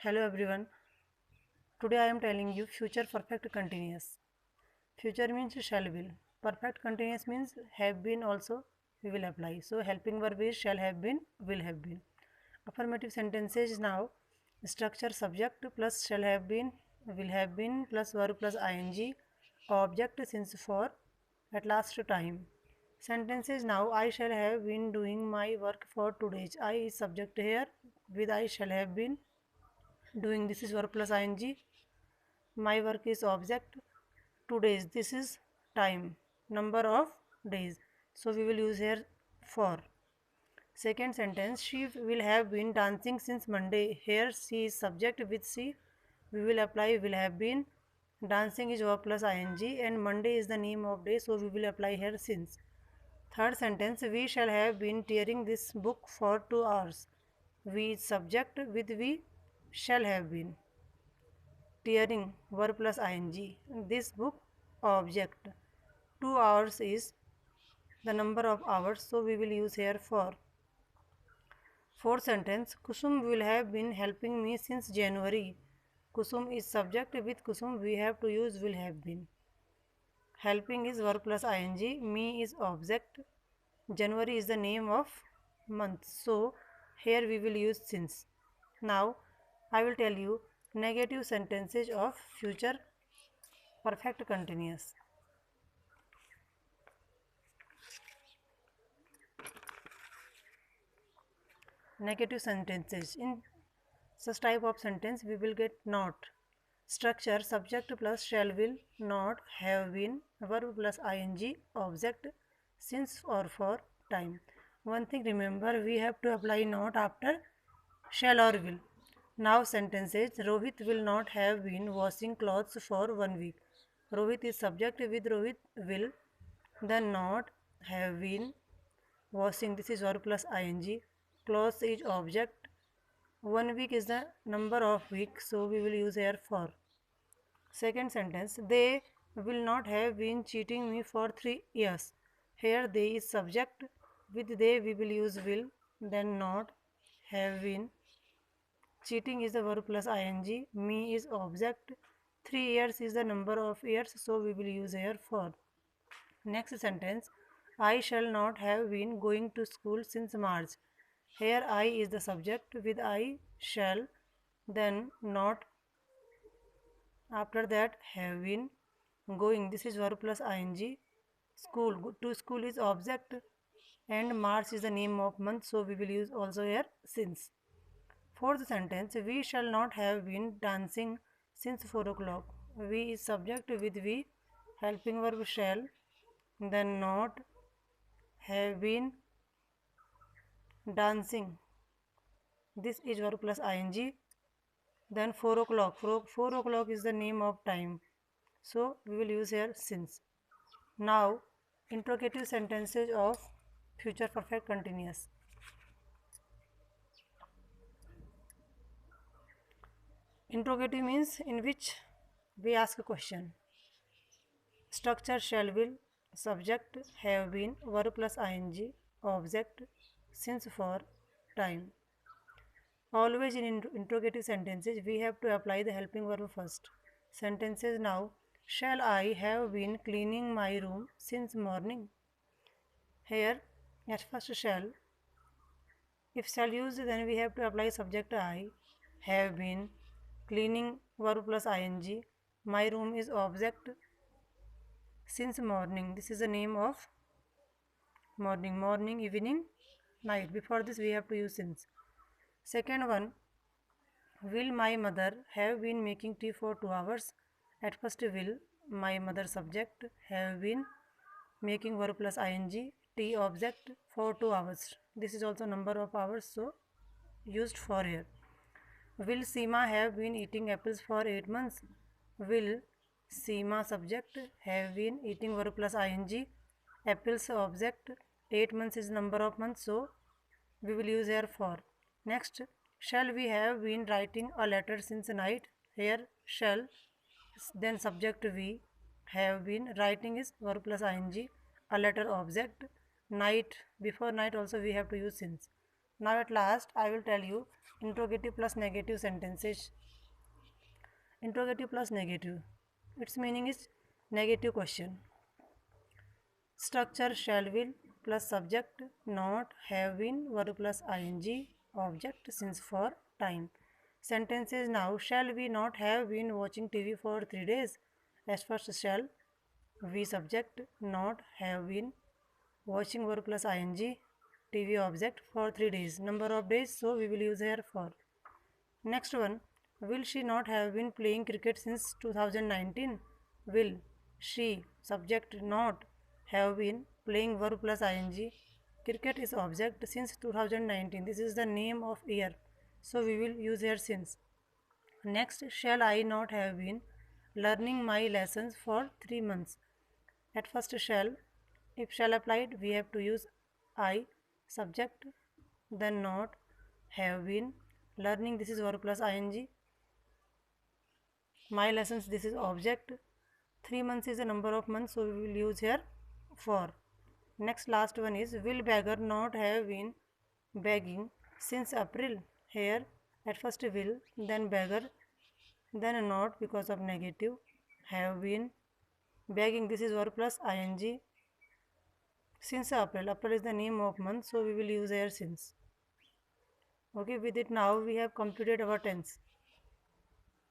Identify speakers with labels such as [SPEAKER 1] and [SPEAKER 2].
[SPEAKER 1] Hello everyone. Today I am telling you future perfect continuous. Future means shall will. Perfect continuous means have been also we will apply. So helping verb is shall have been, will have been. Affirmative sentences now structure subject plus shall have been, will have been plus verb plus ing object since for at last time. Sentences now I shall have been doing my work for 2 days. I is subject here with I shall have been doing this is verb plus ing. My work is object. 2 days. This is time. Number of days. So we will use here for. Second sentence. She will have been dancing since Monday. Here she is subject with she. We will apply will have been. Dancing is verb plus ing and Monday is the name of day. So we will apply here since. Third sentence. We shall have been tearing this book for 2 hours. We is subject with we shall have been. Tearing verb plus ing. This book object. 2 hours is the number of hours, so we will use here for. Fourth sentence. Kusum will have been helping me since January. Kusum is subject with Kusum we have to use will have been. Helping is verb plus ing. Me is object. January is the name of month. So here we will use since. Now I will tell you negative sentences of future perfect continuous. Negative sentences. In such type of sentence we will get not. Structure subject plus shall will, not, have been, verb plus ing, object, since or for, time. One thing remember, we have to apply not after shall or will. Now sentences. Rohit will not have been washing clothes for 1 week. Rohit is subject with Rohit will, then not, have been, washing, this is verb plus ing, clothes is object. 1 week is the number of weeks, so we will use here for. Second sentence. They will not have been cheating me for 3 years. Here they is subject. With they we will use will, then not, have been. Cheating is the verb plus ing. Me is object. 3 years is the number of years, so we will use here for. Next sentence. I shall not have been going to school since March. Here I is the subject with I shall, then not, after that have been, going, this is verb plus ing. School, to school is object and March is the name of month, so we will use also here since. Fourth sentence. We shall not have been dancing since 4 o'clock. We is subject with we, helping verb shall, then not, have been, dancing, this is verb plus ing, then 4 o'clock. 4 o'clock is the name of time, so we will use here since. Now interrogative sentences of future perfect continuous. Interrogative means in which we ask a question. Structure shall will, subject, have been, verb plus ing, object, since for, time. Always in interrogative sentences we have to apply the helping verb first. Sentences now. Shall I have been cleaning my room since morning? Here at first shall. If shall used, then we have to apply subject I, have been, cleaning verb plus ing, my room is object, since morning, this is the name of morning, morning, evening, night. Before this we have to use since. Second one. Will my mother have been making tea for 2 hours? At first will, my mother subject, have been, making verb plus ing, tea object, for 2 hours. This is also number of hours, so used for here. Will Seema have been eating apples for 8 months? Will Seema subject, have been, eating verb plus ing, apples object, 8 months is number of months, so we will use here for. Next. Shall we have been writing a letter since night? Here shall, then subject we, have been, writing is verb plus ing, a letter object, night, before night also we have to use since. Now at last I will tell you interrogative plus negative sentences. Interrogative plus negative, its meaning is negative question. Structure shall will plus subject, not, have been, verb plus ing, object, since, for, time. Sentences now. Shall we not have been watching TV for 3 days? As first shall, we subject, not, have been, watching, verb plus ing, TV object, for 3 days. Number of days, so we will use here for. Next one, will she not have been playing cricket since 2019? Will she, subject, not, have been playing, verb plus ing. Cricket is object, since 2019. This is the name of year, so we will use here since. Next, shall I not have been learning my lessons for 3 months? At first shall, if shall applied, we have to use I, subject, then not, have been, learning, this is verb plus ing, my lessons, this is object, 3 months is the number of months, so we will use here for. Next, last one is, will beggar not have been begging since April? Here at first will, then beggar, then not because of negative, have been, begging, this is verb plus ing, since April. April is the name of month, so we will use here since. Okay, with it now we have completed our tense.